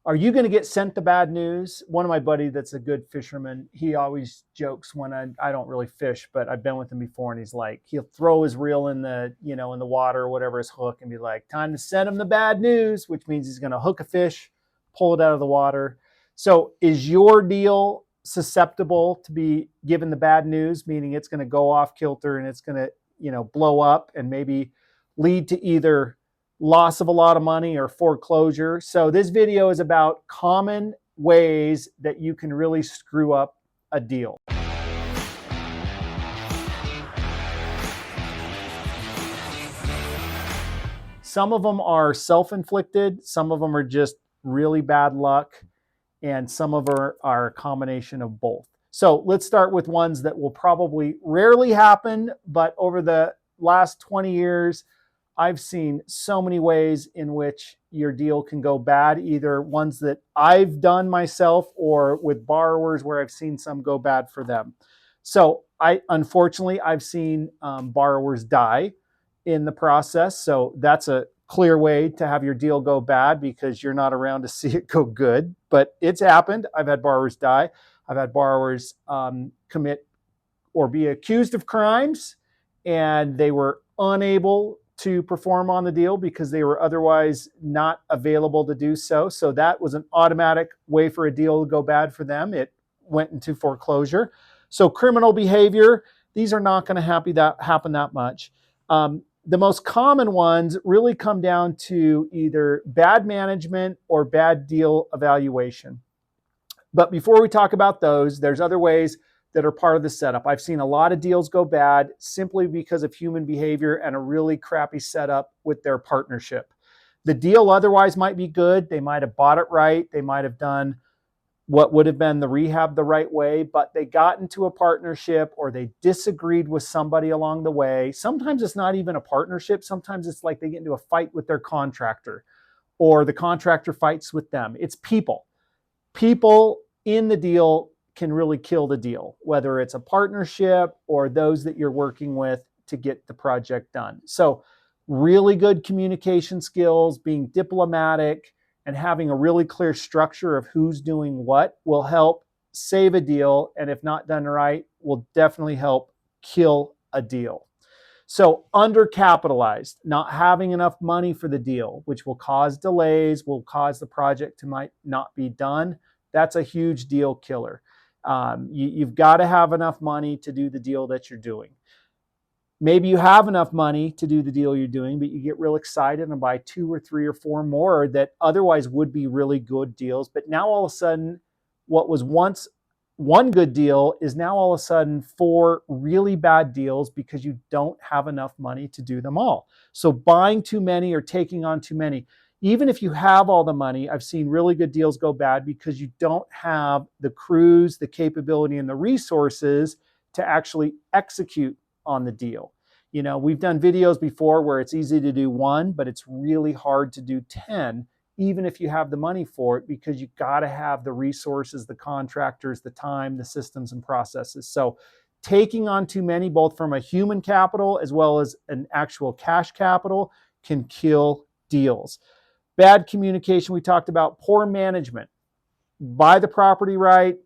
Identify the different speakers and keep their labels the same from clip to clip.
Speaker 1: Are you going to get sent the bad news? One of my buddy that's a good fisherman, he always jokes when I don't really fish, but I've been with him before, and he's like, he'll throw his reel in the, in the water or whatever, his hook, and be like, time to send him the bad news, which means he's going to hook a fish, pull it out of the water. So is your deal susceptible to be given the bad news, meaning it's going to go off kilter and it's going to, blow up and maybe lead to either loss of a lot of money or foreclosure? So this video is about common ways that you can really screw up a deal. Some of them are self-inflicted, some of them are just really bad luck, and some of them are a combination of both. So let's start with ones that will probably rarely happen, but over the last 20 years, I've seen so many ways in which your deal can go bad, either ones that I've done myself or with borrowers where I've seen some go bad for them. So unfortunately, I've seen borrowers die in the process. So that's a clear way to have your deal go bad because you're not around to see it go good. But it's happened. I've had borrowers die. I've had borrowers commit or be accused of crimes, and they were unable to perform on the deal because they were otherwise not available to do so. So that was an automatic way for a deal to go bad for them. It went into foreclosure. So criminal behavior, these are not going to happen that much. The most common ones really come down to either bad management or bad deal evaluation. But before we talk about those, there's other ways that are part of the setup. I've seen a lot of deals go bad simply because of human behavior and a really crappy setup with their partnership. The deal otherwise might be good. They might have bought it right. They might have done what would have been the rehab the right way, but they got into a partnership or they disagreed with somebody along the way. Sometimes it's not even a partnership. Sometimes it's like they get into a fight with their contractor or the contractor fights with them. It's people. People in the deal can really kill the deal, whether it's a partnership or those that you're working with to get the project done. So really good communication skills, being diplomatic, and having a really clear structure of who's doing what will help save a deal. And if not done right, will definitely help kill a deal. So undercapitalized, not having enough money for the deal, which will cause delays, will cause the project to might not be done. That's a huge deal killer. You've got to have enough money to do the deal that you're doing. Maybe you have enough money to do the deal you're doing, but you get real excited and buy 2 or 3 or 4 more that otherwise would be really good deals. But now all of a sudden, what was once one good deal is now all of a sudden 4 really bad deals because you don't have enough money to do them all. So buying too many or taking on too many, even if you have all the money, I've seen really good deals go bad because you don't have the crews, the capability, and the resources to actually execute on the deal. We've done videos before where it's easy to do 1, but it's really hard to do 10, even if you have the money for it, because you got to have the resources, the contractors, the time, the systems and processes. So taking on too many, both from a human capital as well as an actual cash capital, can kill deals. Bad communication, we talked about. Poor management. Buy the property right.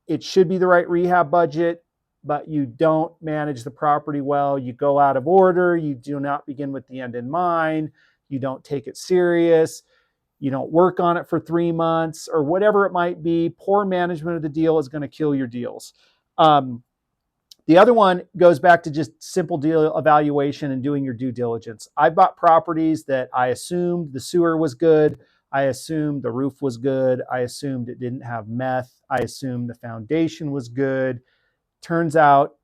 Speaker 1: It should be the right rehab budget, but you don't manage the property well. You go out of order. You do not begin with the end in mind. You don't take it serious. You don't work on it for 3 months or whatever it might be. Poor management of the deal is going to kill your deals. The other one goes back to just simple deal evaluation and doing your due diligence. I bought properties that I assumed the sewer was good. I assumed the roof was good. I assumed it didn't have meth. I assumed the foundation was good. Turns out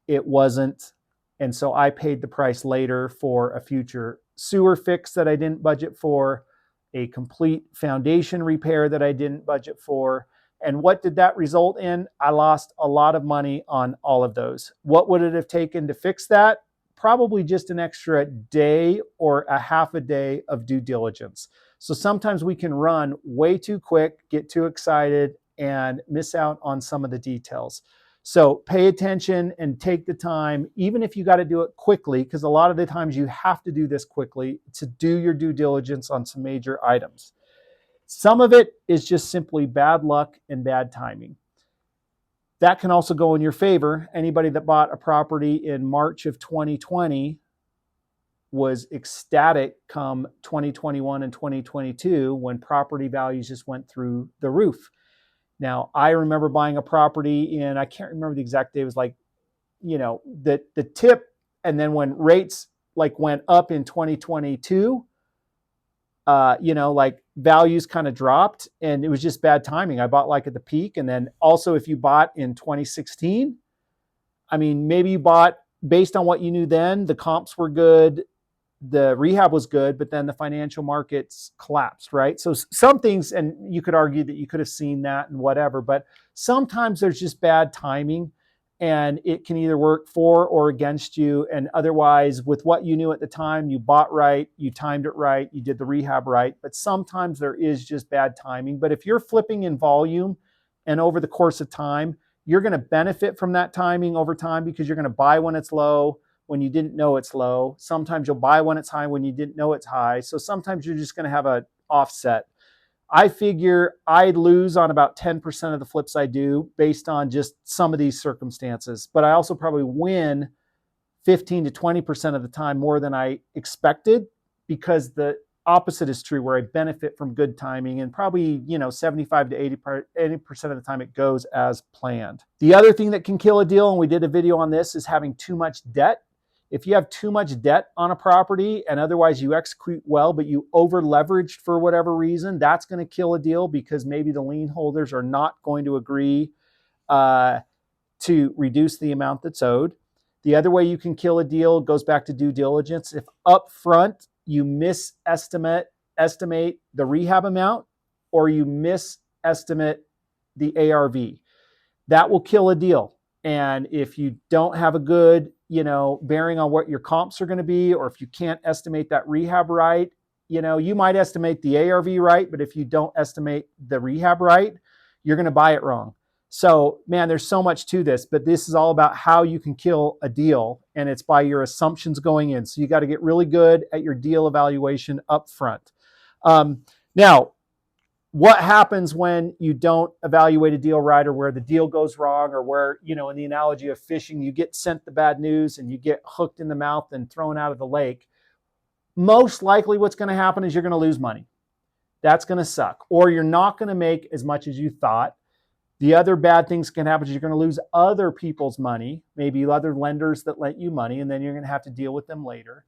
Speaker 1: it wasn't. And so I paid the price later for a future sewer fix that I didn't budget for, a complete foundation repair that I didn't budget for. And what did that result in? I lost a lot of money on all of those. What would it have taken to fix that? Probably just an extra day or a half a day of due diligence. So sometimes we can run way too quick, get too excited, and miss out on some of the details. So pay attention and take the time, even if you got to do it quickly, because a lot of the times you have to do this quickly to do your due diligence on some major items. Some of it is just simply bad luck and bad timing. That can also go in your favor. Anybody that bought a property in March of 2020 was ecstatic come 2021 and 2022 when property values just went through the roof. Now, I remember buying a property in, I can't remember the exact day, it was like, the tip, and then when rates like went up in 2022, like values kind of dropped, and it was just bad timing. I bought like at the peak. And then also, if you bought in 2016, I mean, maybe you bought based on what you knew then, the comps were good, the rehab was good, but then the financial markets collapsed, right? So some things, and you could argue that you could have seen that and whatever, but sometimes there's just bad timing, and it can either work for or against you. And otherwise, with what you knew at the time, you bought right, you timed it right, you did the rehab right. But sometimes there is just bad timing. But if you're flipping in volume and over the course of time, you're going to benefit from that timing over time, because you're going to buy when it's low, when you didn't know it's low. Sometimes you'll buy when it's high, when you didn't know it's high. So sometimes you're just going to have an offset. I figure I lose on about 10% of the flips I do based on just some of these circumstances, but I also probably win 15 to 20% of the time more than I expected, because the opposite is true, where I benefit from good timing, and probably 75 to 80% of the time it goes as planned. The other thing that can kill a deal, and we did a video on this, is having too much debt. If you have too much debt on a property and otherwise you execute well, but you over leveraged for whatever reason, that's going to kill a deal, because maybe the lien holders are not going to agree to reduce the amount that's owed. The other way you can kill a deal goes back to due diligence. If up front you estimate the rehab amount, or you misestimate the ARV, that will kill a deal. And if you don't have a good, bearing on what your comps are going to be, or if you can't estimate that rehab right, you might estimate the ARV right, but if you don't estimate the rehab right, you're going to buy it wrong. So, man, there's so much to this, but this is all about how you can kill a deal, and it's by your assumptions going in. So you got to get really good at your deal evaluation up front. Now, what happens when you don't evaluate a deal right, or where the deal goes wrong, or where, in the analogy of fishing, you get sent the bad news and you get hooked in the mouth and thrown out of the lake? Most likely what's going to happen is you're going to lose money. That's going to suck. Or you're not going to make as much as you thought. The other bad things can happen is you're going to lose other people's money, maybe other lenders that lent you money, and then you're going to have to deal with them later.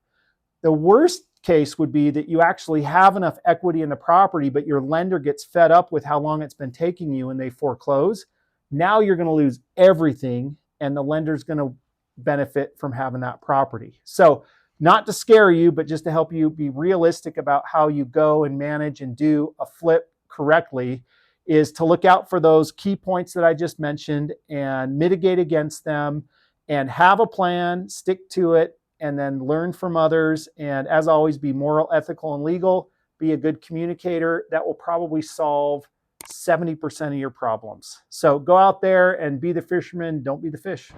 Speaker 1: The worst case would be that you actually have enough equity in the property, but your lender gets fed up with how long it's been taking you and they foreclose. Now you're going to lose everything, and the lender's going to benefit from having that property. So, not to scare you, but just to help you be realistic about how you go and manage and do a flip correctly, is to look out for those key points that I just mentioned and mitigate against them, and have a plan, stick to it, and then learn from others. And as always, be moral, ethical, and legal. Be a good communicator. That will probably solve 70% of your problems. So go out there and be the fisherman. Don't be the fish.